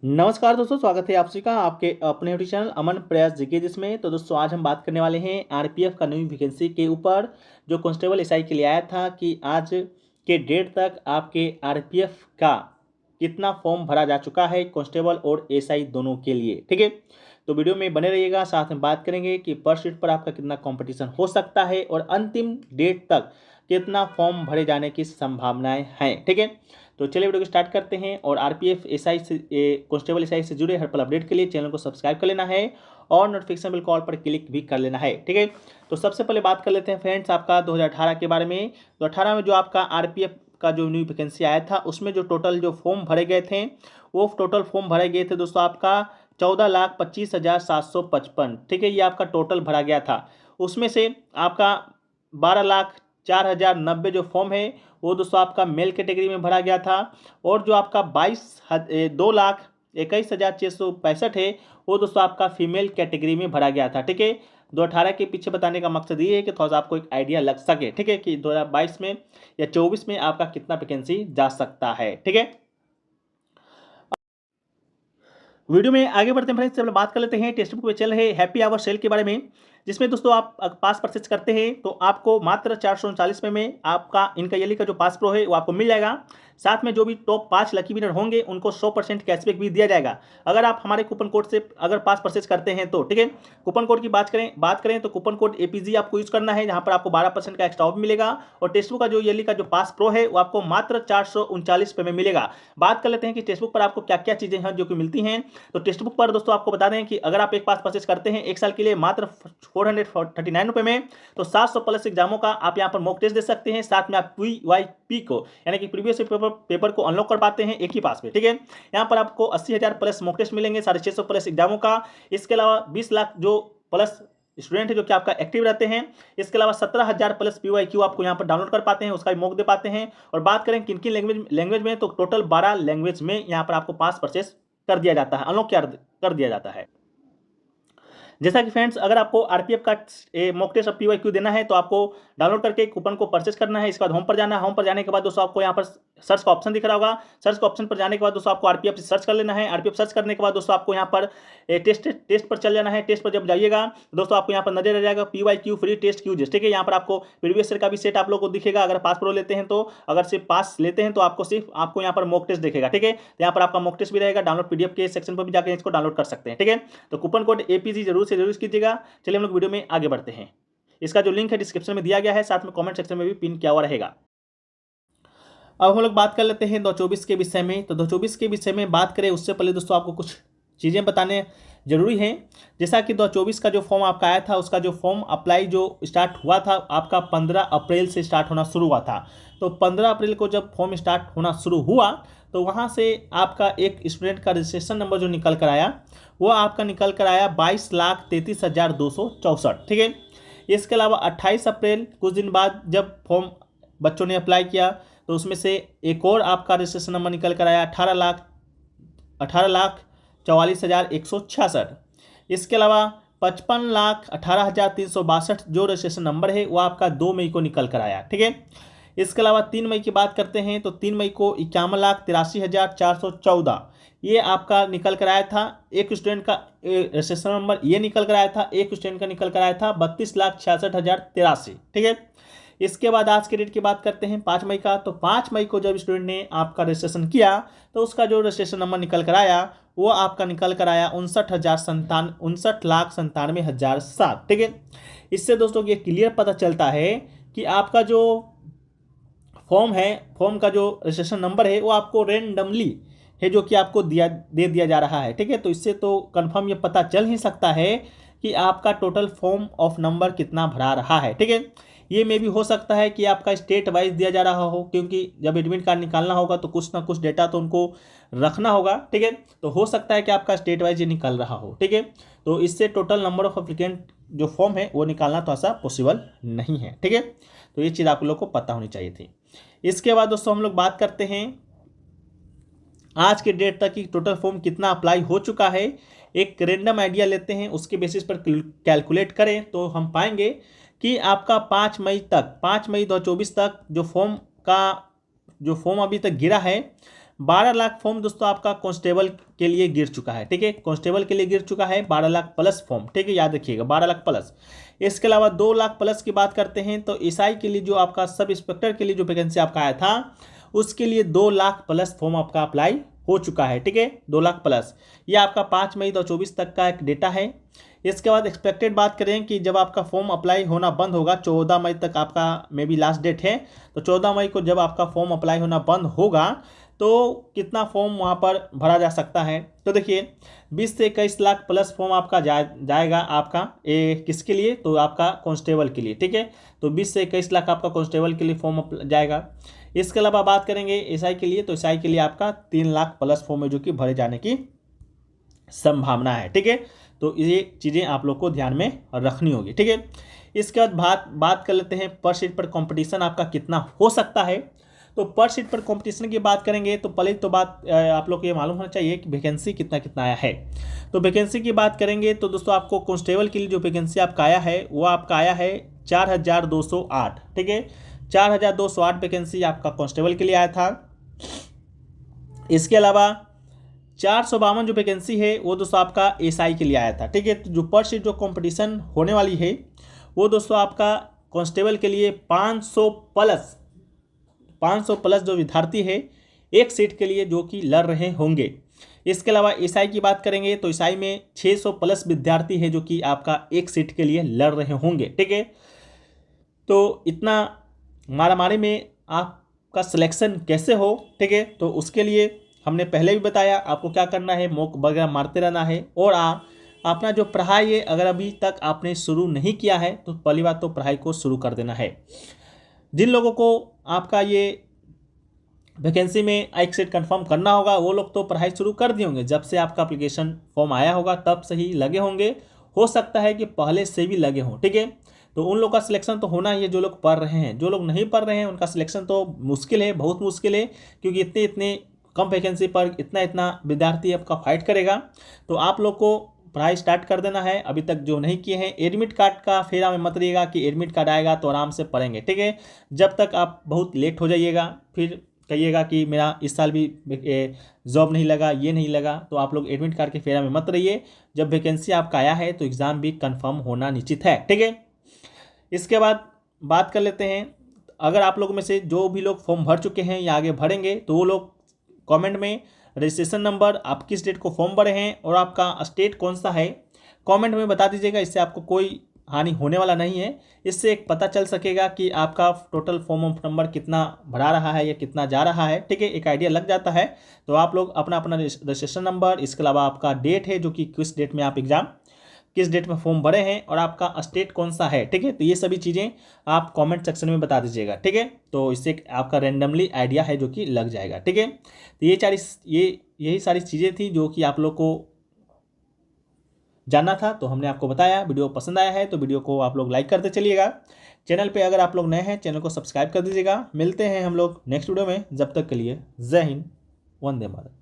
नमस्कार दोस्तों, स्वागत है आप सभी का आपके अपने यूट्यूब चैनल अमन प्रयास जीके जिसमें। तो दोस्तों आज हम बात करने वाले हैं आरपीएफ का न्यू वैकेंसी के ऊपर जो कांस्टेबल एसआई के लिए आया था कि आज के डेट तक आपके आरपीएफ का कितना फॉर्म भरा जा चुका है कांस्टेबल और एसआई दोनों के लिए। ठीक है, तो वीडियो में बने रहिएगा, साथ में बात करेंगे कि पर सीट पर आपका कितना कंपटीशन हो सकता है और अंतिम डेट तक कितना फॉर्म भरे जाने की संभावनाएं हैं। ठीक है, तो चलिए वीडियो को स्टार्ट करते हैं। और आरपीएफ एसआई से कांस्टेबल एसआई से जुड़े हर पल अपडेट के लिए चैनल को सब्सक्राइब कर लेना है और नोटिफिकेशन बिल कॉल पर क्लिक भी कर लेना है। ठीक है, तो सबसे पहले बात कर लेते हैं फ्रेंड्स आपका 2018 के बारे में। तो 18 में जो आपका आरपीएफ का जो न्यू वैकेंसी आया था उसमें जो टोटल जो फॉर्म भरे गए थे वो टोटल फॉर्म भरे गए थे दोस्तों आपका 14,25,755। ठीक है, ये आपका टोटल भरा गया था। उसमें से आपका 12,04,090 जो फॉर्म है वो दोस्तों आपका मेल कैटेगरी में भरा गया था। और जो आपका 2,21,665 है वो दोस्तों आपका फीमेल कैटेगरी में भरा गया था। ठीक है, 2018 के पीछे बताने का मकसद ये है कि थोड़ा सा आपको एक आइडिया लग सके। ठीक है, कि 2022 में या 24 में आपका कितना वैकेंसी जा सकता है। ठीक है, वीडियो में आगे बढ़ते हैं फ्रेंड्स, चलो बात कर लेते हैं टेक्स्ट बुक पे चल रहे हैप्पी आवर सेल के बारे में, जिसमें दोस्तों आप पास परचेज करते हैं तो आपको मात्र 439 में आपका इनका ईयरली का जो पास प्रो है वो आपको मिल जाएगा। साथ में जो भी टॉप 5 लकी विनर होंगे उनको 100% कैशबैक भी दिया जाएगा अगर आप हमारे कूपन कोड से अगर पास परचेज करते हैं तो। ठीक है, कूपन कोड की बात करें तो कूपन कोड एपीजी आपको यूज करना है, जहां पर आपको 12% का एक्स्ट्रा ऑफ मिलेगा। और टेक्स्ट बुक का जो ईयरली का जो पास प्रो है वो आपको मात्र 439 में मिलेगा। बात कर लेते हैं कि टेक्स्ट बुक पर आपको क्या क्या चीजें हैं जो कि मिलती हैं। तो टेक्स्ट बुक पर दोस्तों आपको बता दें कि अगर आप एक पास परचेज करते हैं 1 साल के लिए मात्र 439 रुपए में, तो 700 प्लस एग्जामों का आप यहां पर मॉक टेस्ट दे सकते हैं। साथ में आप पीवाईपी को यानी कि प्रीवियस पेपर को अनलॉक कर पाते हैं एक ही पास में। ठीक है, यहां पर आपको 80,000 प्लस मॉक टेस्ट मिलेंगे 650 प्लस एग्जामों का। इसके अलावा 20 लाख जो प्लस स्टूडेंट है जो कि आपका एक्टिव रहते हैं। इसके अलावा 17,000 प्लस पीवाईक्यू आपको यहाँ पर डाउनलोड कर पाते हैं, उसका भी मॉक दे पाते हैं। और बात करें किन किन लैंग्वेज में, तो टोटल 12 लैंग्वेज में यहाँ पर आपको पास परचेस कर दिया जाता है, अनलॉक कर दिया जाता है। जैसा कि फ्रेंड्स अगर आपको आरपीएफ का मॉक टेस्ट पीवाईक्यू देना है तो आपको डाउनलोड करके कूपन को परचेस करना है। इसके बाद होम पर जाना है। होम पर जाने के बाद दोस्तों आपको यहाँ पर सर्च का ऑप्शन दिख रहा होगा। सर्च का ऑप्शन पर जाने के बाद दोस्तों आपको आरपीएफ सर्च कर लेना है। आरपीएफ सर्च करने के बाद दोस्तों आपको यहाँ पर टेस्ट पर चल जाना है। टेस्ट पर जब जाइएगा दोस्तों आपको यहाँ पर नजर आ जाएगा पीवाईक्यू फ्री टेस्ट क्यूजेस। ठीक है, यहाँ पर आपको प्रीवियस ईयर का भी सेट आप लोग को दिखेगा अगर पास प्रो लेते हैं तो। अगर सिर्फ पास लेते हैं तो आपको यहाँ पर मॉक टेस्ट दिखेगा। ठीक है, यहाँ पर आपका मॉक टेस्ट भी रहेगा। डाउनलोड पीडीएफ के सेक्शन पर भी जाकर इसको डाउनलोड कर सकते हैं। ठीक है, तो कूपन कोड एपीजी जरूर से जरूर कीजिएगा। चलिए हम लोग वीडियो में आगे बढ़ते हैं। इसका जो लिंक है डिस्क्रिप्शन में दिया गया है, साथ में कमेंट सेक्शन में भी पिन किया हुआ रहेगा। अब हम लोग बात कर लेते हैं 2024 के विषय में। तो 2024 के विषय में बात करें उससे पहले दोस्तों आपको कुछ चीज़ें बताने जरूरी हैं। जैसा कि 2024 का जो फॉर्म आपका आया था उसका जो फॉर्म अप्लाई जो स्टार्ट हुआ था आपका 15 अप्रैल से स्टार्ट होना शुरू हुआ था। तो 15 अप्रैल को जब फॉर्म स्टार्ट होना शुरू हुआ तो वहाँ से आपका एक स्टूडेंट का रजिस्ट्रेशन नंबर जो निकल कर आया वो आपका निकल कर आया 22,33,264। ठीक है, इसके अलावा 28 अप्रैल कुछ दिन बाद जब फॉर्म बच्चों ने अप्लाई किया तो उसमें से एक और आपका रजिस्ट्रेशन नंबर निकल कर आया 18,44,166। इसके अलावा 55,18,362 जो रजिस्ट्रेशन नंबर है वो आपका 2 मई को निकल कर आया। ठीक है, इसके अलावा 3 मई की बात करते हैं तो 3 मई को 51,83,414 ये आपका निकल कर आया था। एक स्टूडेंट का रजिस्ट्रेशन नंबर ये निकल कर आया था, एक स्टूडेंट का निकल कर आया था 32,66,083। ठीक है, इसके बाद आज के डेट की बात करते हैं 5 मई का। तो 5 मई को जब स्टूडेंट ने आपका रजिस्ट्रेशन किया तो उसका जो रजिस्ट्रेशन नंबर निकल कर आया वो आपका निकल कर आया 59,97,7। ठीक है, इससे दोस्तों ये क्लियर पता चलता है कि आपका जो फॉर्म है, फॉर्म का जो रजिस्ट्रेशन नंबर है वो आपको रेंडमली है जो कि आपको दे दिया जा रहा है। ठीक है, तो इससे तो कंफर्म ये पता चल ही सकता है कि आपका टोटल फॉर्म ऑफ नंबर कितना भरा रहा है। ठीक है, ये में भी हो सकता है कि आपका स्टेट वाइज दिया जा रहा हो, क्योंकि जब एडमिट कार्ड निकालना होगा तो कुछ ना कुछ डेटा तो उनको रखना होगा। ठीक है, तो हो सकता है कि आपका स्टेट वाइज ये निकल रहा हो। ठीक है, तो इससे टोटल नंबर ऑफ एप्लीकेंट जो फॉर्म है वो निकालना तो ऐसा पॉसिबल नहीं है। ठीक है, तो ये चीज़ आप लोग को पता होनी चाहिए थी। इसके बाद दोस्तों हम लोग बात करते हैं आज के डेट तक की टोटल फॉर्म कितना अप्लाई हो चुका है। एक रेंडम आइडिया लेते हैं, उसके बेसिस पर कैलकुलेट करें तो हम पाएंगे कि आपका 5 मई 2024 तक जो फॉर्म अभी तक गिरा है 12 लाख फॉर्म दोस्तों आपका कांस्टेबल के लिए गिर चुका है, ठीक है, कांस्टेबल के लिए गिर चुका है 12 लाख प्लस फॉर्म, ठीक है, याद रखिएगा 12 लाख प्लस। इसके अलावा 2 लाख प्लस की बात करते हैं तो एसआई के लिए जो आपका सब इंस्पेक्टर के लिए जो वैकेंसी आपका आया था उसके लिए 2 लाख प्लस फॉर्म आपका अप्लाई हो चुका है, ठीक है, 2 लाख प्लस। ये आपका 5 मई 2024 तक का एक डेटा है। इसके बाद एक्सपेक्टेड बात करें कि जब आपका फॉर्म अप्लाई होना बंद होगा, 14 मई तक आपका मे बी लास्ट डेट है, तो 14 मई को जब आपका फॉर्म अप्लाई होना बंद होगा तो कितना फॉर्म वहाँ पर भरा जा सकता है। तो देखिए 20 से 21 लाख प्लस फॉर्म आपका जाएगा आपका किसके लिए, तो आपका कांस्टेबल के लिए, ठीक है, तो 20 से 21 लाख आपका कांस्टेबल के लिए फॉर्म जाएगा। इसके अलावा बात करेंगे एसआई के लिए, तो एसआई के लिए आपका 3 लाख प्लस फॉर्म है जो कि भरे जाने की संभावना है, ठीक है। तो ये चीज़ें आप लोग को ध्यान में रखनी होगी, ठीक है। इसके बाद बात कर लेते हैं पर सीट पर कंपटीशन आपका कितना हो सकता है। तो पर सीट पर कंपटीशन की बात करेंगे तो पहले तो बात आप लोग को ये मालूम होना चाहिए कि वैकेंसी कितना आया है। तो वैकेंसी की बात करेंगे तो दोस्तों आपको कांस्टेबल के लिए जो वैकेंसी आपका आया है वो आपका आया है 4208, ठीक है, 4208 वैकेंसी आपका कांस्टेबल के लिए आया था। इसके अलावा 452 जो वैकेंसी है वो दोस्तों आपका एसआई के लिए आया था, ठीक है। तो जो पर सीट जो कंपटीशन होने वाली है वो दोस्तों आपका कांस्टेबल के लिए 500 प्लस जो विद्यार्थी है एक सीट के लिए जो कि लड़ रहे होंगे। इसके अलावा एसआई की बात करेंगे तो एसआई में 600 प्लस विद्यार्थी है जो कि आपका एक सीट के लिए लड़ रहे होंगे, ठीक है। तो इतना मारामारी में आपका सिलेक्शन कैसे हो, ठीक है, तो उसके लिए हमने पहले भी बताया आपको क्या करना है, मॉक वगैरह मारते रहना है और अपना जो पढ़ाई है अगर अभी तक आपने शुरू नहीं किया है तो पहली बात तो पढ़ाई को शुरू कर देना है। जिन लोगों को आपका ये वैकेंसी में एक सीट कंफर्म करना होगा वो लोग तो पढ़ाई शुरू कर दिए होंगे, जब से आपका एप्लीकेशन फॉर्म आया होगा तब से ही लगे होंगे, हो सकता है कि पहले से भी लगे हों, ठीक है। तो उन लोग का सिलेक्शन तो होना ही है जो लोग पढ़ रहे हैं। जो लोग नहीं पढ़ रहे हैं उनका सिलेक्शन तो मुश्किल है, बहुत मुश्किल है, क्योंकि इतने कम वैकेंसी पर इतना विद्यार्थी आपका फाइट करेगा। तो आप लोग को पढ़ाई स्टार्ट कर देना है अभी तक जो नहीं किए हैं। एडमिट कार्ड का फेरा में मत रहिएगा कि एडमिट कार्ड आएगा तो आराम से पढ़ेंगे, ठीक है। जब तक आप बहुत लेट हो जाइएगा फिर कहिएगा कि मेरा इस साल भी जॉब नहीं लगा, ये नहीं लगा, तो आप लोग एडमिट कार्ड के फेरा में मत रहिए। जब वैकेंसी आपका आया है तो एग्ज़ाम भी कंफर्म होना निश्चित है, ठीक है। इसके बाद बात कर लेते हैं, अगर आप लोग में से जो भी लोग फॉर्म भर चुके हैं या आगे भरेंगे तो वो लोग कमेंट में रजिस्ट्रेशन नंबर, आप किस डेट को फॉर्म भरे हैं और आपका स्टेट कौन सा है कमेंट में बता दीजिएगा। इससे आपको कोई हानि होने वाला नहीं है। इससे एक पता चल सकेगा कि आपका टोटल फॉर्म ऑफ नंबर कितना भरा रहा है या कितना जा रहा है, ठीक है, एक आइडिया लग जाता है। तो आप लोग अपना रजिस्ट्रेशन नंबर, इसके अलावा आपका डेट है जो कि किस डेट में आप एग्ज़ाम किस डेट में फॉर्म भरे हैं और आपका स्टेट कौन सा है, ठीक है, तो ये सभी चीज़ें आप कमेंट सेक्शन में बता दीजिएगा, ठीक है। तो इससे आपका रैंडमली आइडिया है जो कि लग जाएगा, ठीक है। तो यही सारी चीज़ें थी जो कि आप लोग को जानना था, तो हमने आपको बताया। वीडियो पसंद आया है तो वीडियो को आप लोग लाइक करते चलिएगा। चैनल पे अगर आप लोग नए हैं चैनल को सब्सक्राइब कर दीजिएगा। मिलते हैं हम लोग नेक्स्ट वीडियो में, जब तक के लिए जय हिंद, वंदे मातरम।